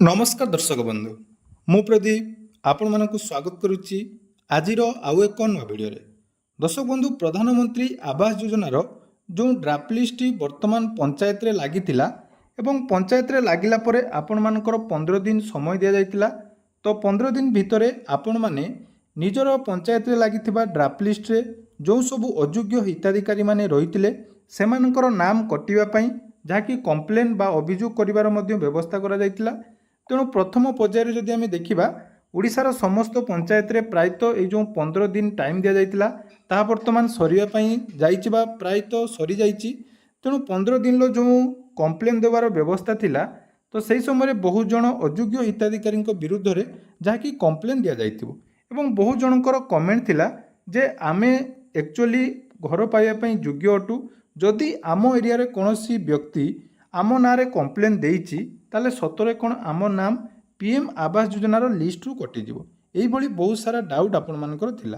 नमस्कार दर्शक बंधु मु प्रदीप आपण मानक स्वागत करुच्ची आजिर आउ एक नवा भिडियो दर्शक बंधु प्रधानमंत्री आवास योजनार जो ड्राफ्ट लिस्ट वर्तमान पंचायत रे लगी एवं पंचायत रे लगिला परे आपण मानकर 15 दिन समय दिया जाइतिला। तो 15 दिन भितर आपण माने निजर पंचायत रे लगी ड्राफ्ट लिस्ट रे जो सबु अयोग्य हिताधिकारी माने रहितिले सेमानकर नाम कटिबा पई जहाँकि कम्प्लेन बा अभियोग करिवार मध्य व्यवस्था करा जाइतिला। तेणु प्रथम पर्यायर जदि आम देखा ओडिशार समस्त पंचायत रे प्रायतः ये जो 15 दिन टाइम दि जाइतिला ताहा वर्तमान सरीवाई जाइबा प्रायतः सरी जाइछि। तेणु 15 दिन जो कम्प्लेन देवार व्यवस्था थिला तो सही समय बहुत जन अयोग्य हिताधिकारी विरुद्ध में जहाँकि कम्प्लेन दि जाइथिबो एवं बहुत जनकर कमेंट थिला जे आमे एक्चुअली घर पाइबा योग्य अटू जदि आम एरिया रे कौनसी व्यक्ति आम ना रे कम्प्लेन देइछि ताले सतरे कौन आम नाम पीएम आवास योजनार लिस्ट रु कटिजिवो एइभଳି बहुत सारा डाउट आपण मानकर थिला।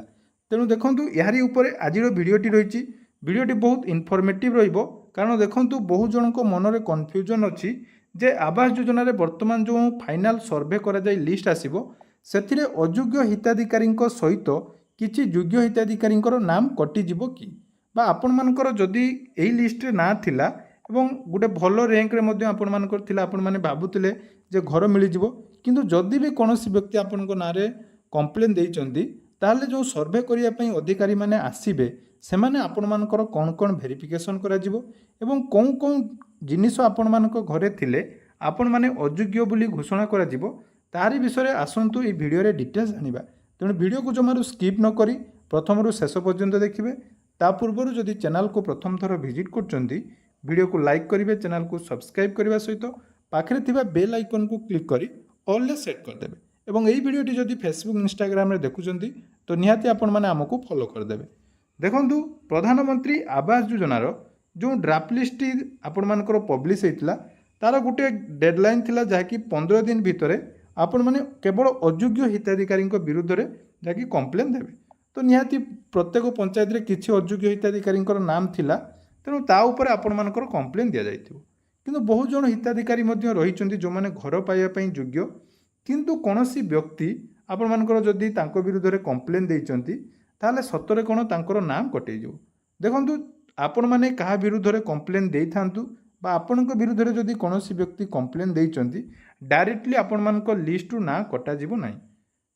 तेणु देखंतु यारी ऊपर आजिर भिडियोटी रहिछि भिडियोटी बहुत इनफॉर्मेटिव रहिबो कारण देखंतु बहुत जनक मनरे कन्फ्यूजन अछि जे आवास योजना रे वर्तमान जो फाइनल सर्वे करा जाय लिस्ट आसीबो सेथिरे अयोग्य हिताधिकारी सहित किछि योग्य हिताधिकारी नाम कटिजिवो कि बा आपण मानकर जदि एही लिस्ट रे ना थिला एवं गोटे भल रैंक रे मध्य आपण मानकर थिला आपण माने भाबुतिले जे घर मिल जिवो किंतु जदि भी कोनोसी व्यक्ति आपण को नारे कंप्लेन देइचंदी ताले जो सर्वे करिया पई अधिकारी माने आसीबे से माने आपण मानकर कोन कोन वेरिफिकेशन करा जिवो एवं कोन कोन जिनिस आपण मानक घरे थिले आपण माने अयोग्य बोली घोषणा करा जिवो तारी विषय आसंतु ए वीडियो रे डिटेल्स जानिबा। तेणु वीडियो को जमारू स्किप न करी प्रथम शेष पर्यंत देखिए। ता पूर्व जदि चैनल को प्रथम थर विजिट करचंदी वीडियो को लाइक करेंगे चैनल को सब्सक्राइब करने सहित पाखे थिबा बेल आइकन को क्लिक करी ऑल ले सेट करदेवे एवं यही वीडियोटी जदि फेसबुक इंस्टाग्राम रे देखुचंदी तो निहाती आपण माने हमको फॉलो करदेवे। देखंतु प्रधानमंत्री आवास योजनार जो ड्राफ्ट लिस्ट आपण मानकर पब्लिश होइतिला तार गोटे डेडलाइन थिला जहाँकि 15 दिन भितर आपण माने केवल अयोग्य हिताधिकारी विरुद्ध में जहाँकि कम्प्लेन देवे। तो निहाती प्रत्येक पंचायत रे किछि अयोग्य हिताधिकारी नाम थिला तेणु ता उपर आपण मानकर कम्प्लेन दि जाइथिबो किंतु बहुत जन हिताधिकारी मध्य रहिचंदी जो माने घर पाइबा पई योग्य किंतु कोनोसी व्यक्ति आपण मानकर जदि तांको विरुद्ध रे कम्प्लेन देइचंती ताले सतरे कोन तांकर नाम कटै जो। देखंतु आपण माने कहा विरुद्ध रे कम्प्लेन देइथांतु बा आपणक विरुद्ध रे जदि कोनोसी व्यक्ति कम्प्लेन देइचंती डायरेक्टली आपण मानक लिस्ट रु ना कटा जिवो नाही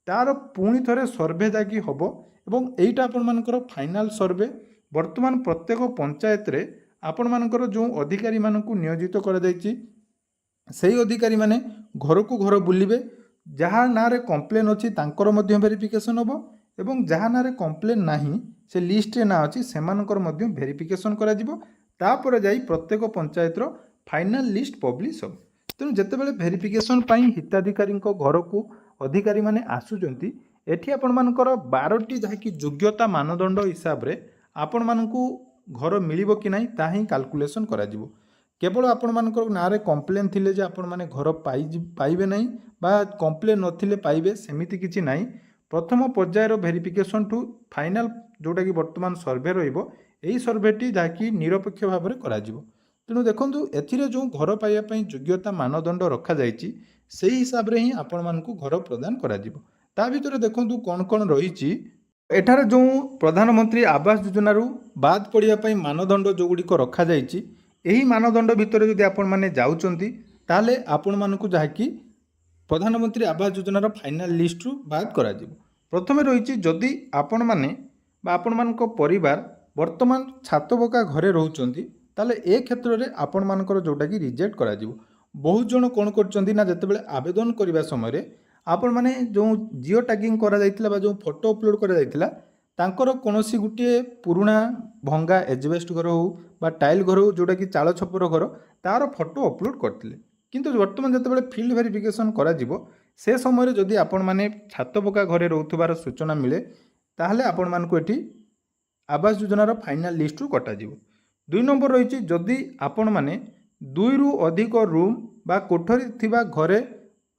तार पुणी थरे सर्वे जाकी हबो एवं एइटा आपण मानकर फाइनल सर्वे वर्तमान प्रत्येक पंचायत रे आपण मानकर जो अधिकारी मानकु नियोजित करा जायछि सेही अधिकारी माने घर को घर बुलिबे जहाँ ना रे कम्प्लेन अछि तांकर मध्य वेरिफिकेशन हबो एवं जहाँ ना रे कम्प्लेन नाही से लिस्ट रे ना अछि सेमानकर मध्य वेरिफिकेशन करा जिवो तापर जाई प्रत्येक पंचायत रो फाइनल लिस्ट पब्लिश हो। तेणु जेतेबेले वेरिफिकेशन पई हिताधिकारी घर को अधिकारी माने आसुचंती एठी आपण मानकर 12टी जहाँकि योग्यता मानदंड हिसाब रे आपण मानकु घर मिलिबो कि नाही ता ही कैलकुलेशन करा जिवो। केवल आपण मानकर नारे कम्प्लेन थिले जे आपण माने घर पाइबे नाही बा कम्प्लेन नथिले पाइबे सेमिति किछि नाही। प्रथम पर्यायर वेरिफिकेशन टू फाइनल जोटा कि वर्तमान सर्वे रहिबो एही सर्वेटी जाकी निरपेक्ष भाव में करा जिवो। तेणु देखंतु एथिरे जो घर पाइबा पई योग्यता मानदंड रखा जाइछि सेही हिसाब रे ही आपण मानकु घर प्रदान करा जिवो। ता भितरे देखंतु कोन कोन रहिछि एठारे जो प्रधानमंत्री आवास योजनारू बाद पड़िया मानदंड जो गुड़िक रखा जाइछि एही मानदंड भितर जदि आपण माने जाउचंती ताले आपण मानकु जहाँकि प्रधानमंत्री आवास योजनार फाइनल लिस्ट रु बाद करा जिवो। प्रथमे रहिछि जदि आपण माने बा आपण मानक परिवार वर्तमान छात पक्का घरे रहउचंती ताले ए क्षेत्र रे आपण मानकर जोटा कि रिजेक्ट करा जिवो। बहुत जन कोन करचंती ना जतेबेले आवेदन करबा समय रे आपण माने जो जियो टैगिंग करा जाइतिला बा जो फोटो अपलोड करा जाइतिला तांकर कोनोसी गुटे पुराना भंगा एजबेस्ट घर हो बा टाइल घर हो जोटा कि चाल छपर घर तार फोटो अपलोड करथिले किंतु वर्तमान जतेबेले फील्ड वेरिफिकेशन करा जिवो से समय जदि आपण माने छात पक्का घरे रहउथबार सूचना मिले ताहले आपण मानकु एठी आवास योजनार फाइनल लिस्ट रु कटा जिवो। 2 नंबर रहिछि जदि आपण माने 2 रु अधिक रूम बा कोठरी थिबा घरे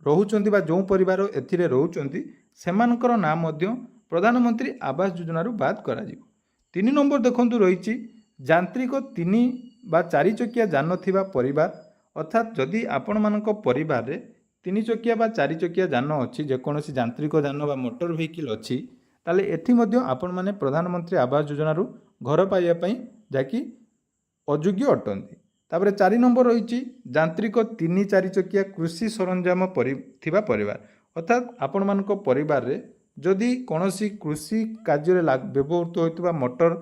रहुचंती बा जो परिवार एथिरे रहुचंती सेमानकर नाम मध्य प्रधानमंत्री आवास योजनारू बाद करा जिवो। 3 नंबर देखंतु रहिछि यांत्रिक 3 बा 4 चकिया जान थिबा परिवार अर्थात जदि आपण मानक परिवार रे ତିନି ଚକିଆ ବା ଚାରି ଚକିଆ ଯାନ ଅଛି, ଯେକୌଣସି ଯାନ୍ତ୍ରିକ ଯାନ ବା ମୋଟର ଭେହିକିଲ୍ ଅଛି, ତାହେଲେ ଏଠି ମଧ୍ୟ ଆପଣମାନେ ପ୍ରଧାନମନ୍ତ୍ରୀ ଆବାସ ଯୋଜନାରୁ ଘର ପାଇବା ପାଇଁ ଯାହାକି ଅଯୋଗ୍ୟ ଅଟନ୍ତି। ତାପରେ 4 ନମ୍ବର ରହିଛି ଯାନ୍ତ୍ରିକ 3-4 ଚକିଆ କୃଷି ସରଞ୍ଜାମ ଥିବା ପରିବାର, ଅର୍ଥାତ୍ ଆପଣମାନଙ୍କ ପରିବାରରେ ଯଦି କୌଣସି କୃଷି କାର୍ଯ୍ୟରେ ବ୍ୟବହୃତ ହେଉଥିବା ମୋଟର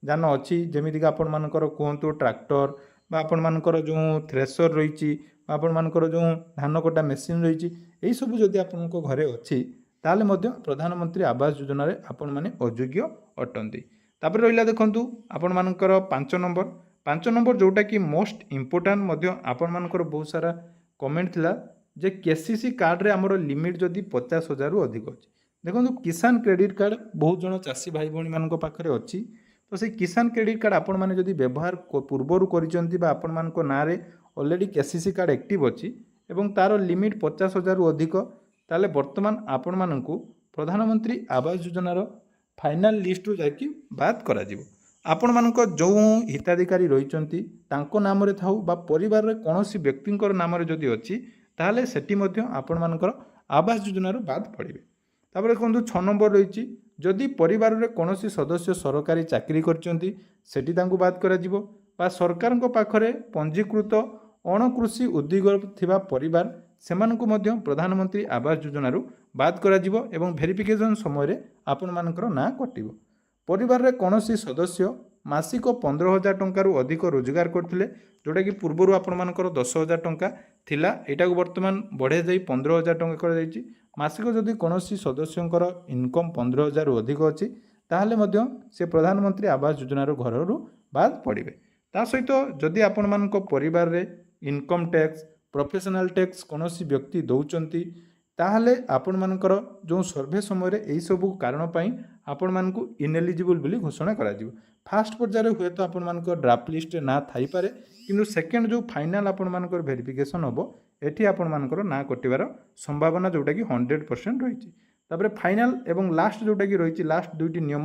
ଯାନ ଅଛି, ଯେମିତିକି ଆପଣମାନଙ୍କର କୁହନ୍ତୁ ଟ୍ରାକ୍ଟର ବା ଆପଣମାନଙ୍କର ଯେଉଁ ଥ୍ରେସର ରହିଛି ବା ଆପଣମାନଙ୍କର ଯେଉଁ ଧାନ କଟା ମେସିନ୍ ରହିଛି, ଏହିସବୁ ଯଦି ଆପଣଙ୍କ ଘରେ ଅଛି ତାହେଲେ ମଧ୍ୟ ପ୍ରଧାନମନ୍ତ୍ରୀ ଆବାସ ଯୋଜନାରେ ଆପଣମାନେ ଅଯୋଗ୍ୟ ଅଟନ୍ତି। ତାପରେ ରହିଲା ଦେଖନ୍ତୁ ଆପଣମାନଙ୍କର 5 ନମ୍ବର ଯେଉଁଟାକି ମୋଷ୍ଟ ଇମ୍ପୋର୍ଟାଣ୍ଟ, ମଧ୍ୟ ଆପଣମାନଙ୍କର ବହୁତ ସାରା କମେଣ୍ଟ ଥିଲା ଯେ KCC କାର୍ଡ଼ରେ ଆମର ଲିମିଟ୍ ଯଦି 50,000ରୁ ଅଧିକ ଅଛି। ଦେଖନ୍ତୁ କିଷାନ କ୍ରେଡ଼ିଟ୍ କାର୍ଡ଼ ବହୁତ ଜଣ ଚାଷୀ ଭାଇ ଭଉଣୀମାନଙ୍କ ପାଖରେ ଅଛି, ତ ସେଇ କିଷାନ କ୍ରେଡ଼ିଟ୍ କାର୍ଡ଼ ଆପଣମାନେ ଯଦି ବ୍ୟବହାର ପୂର୍ବରୁ କରିଛନ୍ତି ବା ଆପଣମାନଙ୍କ ନାଁରେ ଅଲରେଡ଼ି KCC କାର୍ଡ଼ ଆକ୍ଟିଭ୍ ଅଛି ଏବଂ ତା'ର ଲିମିଟ୍ 50,000ରୁ ଅଧିକ, ତାହେଲେ ବର୍ତ୍ତମାନ ଆପଣମାନଙ୍କୁ ପ୍ରଧାନମନ୍ତ୍ରୀ ଆବାସ ଯୋଜନାର ଫାଇନାଲ୍ ଲିଷ୍ଟରୁ ଯାଇକି ବାଦ କରାଯିବ। ଆପଣମାନଙ୍କ ଯେଉଁ ହିତାଧିକାରୀ ରହିଛନ୍ତି ତାଙ୍କ ନାମରେ ଥାଉ ବା ପରିବାରରେ କୌଣସି ବ୍ୟକ୍ତିଙ୍କର ନାମରେ ଯଦି ଅଛି, ତାହେଲେ ସେଠି ମଧ୍ୟ ଆପଣମାନଙ୍କର ଆବାସ ଯୋଜନାରୁ ବାଦ ପଡ଼ିବେ। ତାପରେ ଦେଖନ୍ତୁ 6 ନମ୍ବର ରହିଛି ଯଦି ପରିବାରରେ କୌଣସି ସଦସ୍ୟ ସରକାରୀ ଚାକିରି କରିଛନ୍ତି ସେଠି ତାଙ୍କୁ ବାଦ କରାଯିବ, ବା ସରକାରଙ୍କ ପାଖରେ ପଞ୍ଜୀକୃତ ଅଣକୃଷି ଉଦ୍ୟୋଗ ଥିବା ପରିବାର ସେମାନଙ୍କୁ ମଧ୍ୟ ପ୍ରଧାନମନ୍ତ୍ରୀ ଆବାସ ଯୋଜନାରୁ ବାଦ କରାଯିବ ଏବଂ ଭେରିଫିକେସନ୍ ସମୟରେ ଆପଣମାନଙ୍କର ନାଁ କଟିବ। ପରିବାରରେ କୌଣସି ସଦସ୍ୟ ମାସିକ 15,000 ଟଙ୍କାରୁ ଅଧିକ ରୋଜଗାର କରୁଥିଲେ, ଯେଉଁଟାକି ପୂର୍ବରୁ ଆପଣମାନଙ୍କର 10,000 ଟଙ୍କା ଥିଲା, ଏଇଟାକୁ ବର୍ତ୍ତମାନ ବଢ଼ାଇ ଯାଇ 15,000 ଟଙ୍କା କରାଯାଇଛି। ମାସିକ ଯଦି କୌଣସି ସଦସ୍ୟଙ୍କର ଇନକମ୍ 15,000ରୁ ଅଧିକ ଅଛି, ତାହେଲେ ମଧ୍ୟ ସେ ପ୍ରଧାନମନ୍ତ୍ରୀ ଆବାସ ଯୋଜନାର ଘରରୁ ବାଦ ପଡ଼ିବେ। ତା ସହିତ ଯଦି ଆପଣମାନଙ୍କ ପରିବାରରେ ଇନକମ୍ ଟ୍ୟାକ୍ସ, ପ୍ରଫେସନାଲ ଟ୍ୟାକ୍ସ କୌଣସି ବ୍ୟକ୍ତି ଦେଉଛନ୍ତି, ତାହେଲେ ଆପଣମାନଙ୍କର ଯେଉଁ ସର୍ଭେ ସମୟରେ ଏହିସବୁ କାରଣ ପାଇଁ ଆପଣମାନଙ୍କୁ ଇନଏଲିଜିବୁଲ୍ ବୋଲି ଘୋଷଣା କରାଯିବ। ଫାଷ୍ଟ ପର୍ଯ୍ୟାୟରେ ହୁଏତ ଆପଣମାନଙ୍କ ଡ୍ରାଫ୍ଟ ଲିଷ୍ଟରେ ନାଁ ଥାଇପାରେ, କିନ୍ତୁ ସେକେଣ୍ଡ ଯେଉଁ ଫାଇନାଲ୍ ଆପଣମାନଙ୍କର ଭେରିଫିକେସନ୍ ହେବ, ଏଠି ଆପଣମାନଙ୍କର ନାଁ କଟିବାର ସମ୍ଭାବନା ଯେଉଁଟାକି 100% ରହିଛି। ତାପରେ ଫାଇନାଲ୍ ଏବଂ ଲାଷ୍ଟ ଯେଉଁଟାକି ରହିଛି, ଲାଷ୍ଟ ଦୁଇଟି ନିୟମ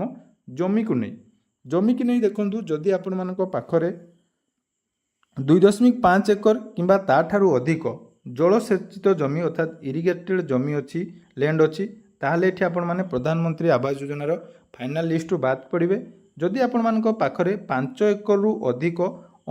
ଜମିକୁ ନେଇ ଦେଖନ୍ତୁ ଯଦି ଆପଣମାନଙ୍କ ପାଖରେ 2.5 ଏକର କିମ୍ବା ତାଠାରୁ ଅଧିକ ଜଳସେଚିତ ଜମି ଅର୍ଥାତ୍ ଇରିଗେଟେଡ୍ ଜମି ଅଛି, ଲ୍ୟାଣ୍ଡ ଅଛି, ତାହେଲେ ଏଠି ଆପଣମାନେ ପ୍ରଧାନମନ୍ତ୍ରୀ ଆବାସ ଯୋଜନାର ଫାଇନାଲ୍ ଲିଷ୍ଟରୁ ବାଦ ପଡ଼ିବେ। ଯଦି ଆପଣମାନଙ୍କ ପାଖରେ 5 ଏକରରୁ ଅଧିକ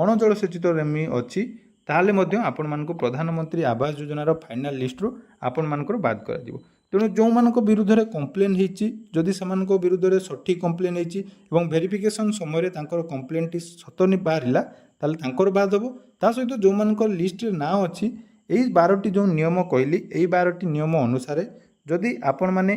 ଅଣଜଳସେଚିତ ଜମି ଅଛି, ତାହେଲେ ମଧ୍ୟ ଆପଣମାନଙ୍କୁ ପ୍ରଧାନମନ୍ତ୍ରୀ ଆବାସ ଯୋଜନାର ଫାଇନାଲ୍ ଲିଷ୍ଟରୁ ଆପଣମାନଙ୍କର ବାଦ କରାଯିବ। ତେଣୁ ଯେଉଁମାନଙ୍କ ବିରୁଦ୍ଧରେ କମ୍ପ୍ଲେନ୍ ହେଇଛି, ଯଦି ସେମାନଙ୍କ ବିରୁଦ୍ଧରେ ସଠିକ୍ କମ୍ପ୍ଲେନ୍ ହେଇଛି ଏବଂ ଭେରିଫିକେସନ୍ ସମୟରେ ତାଙ୍କର କମ୍ପ୍ଲେନ୍ଟି ସତ ବାହାରିଲା, ତାହେଲେ ତାଙ୍କର ବାଦ ହେବ। ତା ସହିତ ଯେଉଁମାନଙ୍କର ଲିଷ୍ଟରେ ନାଁ ଅଛି, ଏଇ 12ଟି ଯେଉଁ ନିୟମ କହିଲି, ଏଇ 12ଟି ନିୟମ ଅନୁସାରେ ଯଦି ଆପଣମାନେ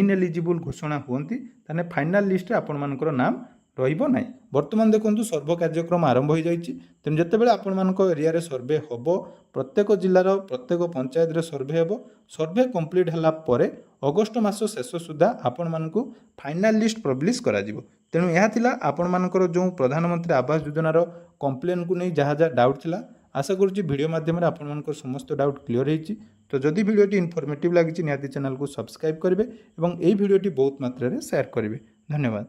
ଇନଏଲିଜିବୁଲ୍ ଘୋଷଣା ହୁଅନ୍ତି, ତାହେଲେ ଫାଇନାଲ୍ ଲିଷ୍ଟରେ ଆପଣମାନଙ୍କର ନାମ ରହିବ ନାହିଁ। ବର୍ତ୍ତମାନ ଦେଖନ୍ତୁ ସର୍ଭେ କାର୍ଯ୍ୟକ୍ରମ ଆରମ୍ଭ ହୋଇଯାଇଛି, ତେଣୁ ଯେତେବେଳେ ଆପଣମାନଙ୍କ ଏରିଆରେ ସର୍ଭେ ହେବ, ପ୍ରତ୍ୟେକ ଜିଲ୍ଲାର ପ୍ରତ୍ୟେକ ପଞ୍ଚାୟତରେ ସର୍ଭେ ହେବ। ସର୍ଭେ କମ୍ପ୍ଲିଟ୍ ହେଲା ପରେ ଅଗଷ୍ଟ ମାସ ଶେଷ ସୁଦ୍ଧା ଆପଣମାନଙ୍କୁ ଫାଇନାଲ୍ ଲିଷ୍ଟ ପବ୍ଲିଶ କରାଯିବ। ତେଣୁ ଏହା ଥିଲା ଆପଣମାନଙ୍କର ଯେଉଁ ପ୍ରଧାନମନ୍ତ୍ରୀ ଆବାସ ଯୋଜନାର କମ୍ପ୍ଲେନ୍କୁ ନେଇ ଯାହା ଡାଉଟ୍ ଥିଲା। ଆଶା କରୁଛି ଭିଡ଼ିଓ ମାଧ୍ୟମରେ ଆପଣମାନଙ୍କର ସମସ୍ତ ଡାଉଟ୍ କ୍ଲିୟର ହୋଇଛି। ତ ଯଦି ଭିଡ଼ିଓଟି ଇନଫର୍ମେଟିଭ୍ ଲାଗିଛି ନିହାତି ଚ୍ୟାନେଲକୁ ସବସ୍କ୍ରାଇବ୍ କରିବେ ଏବଂ ଏହି ଭିଡ଼ିଓଟି ବହୁତ ମାତ୍ରାରେ ସେୟାର କରିବେ। ଧନ୍ୟବାଦ।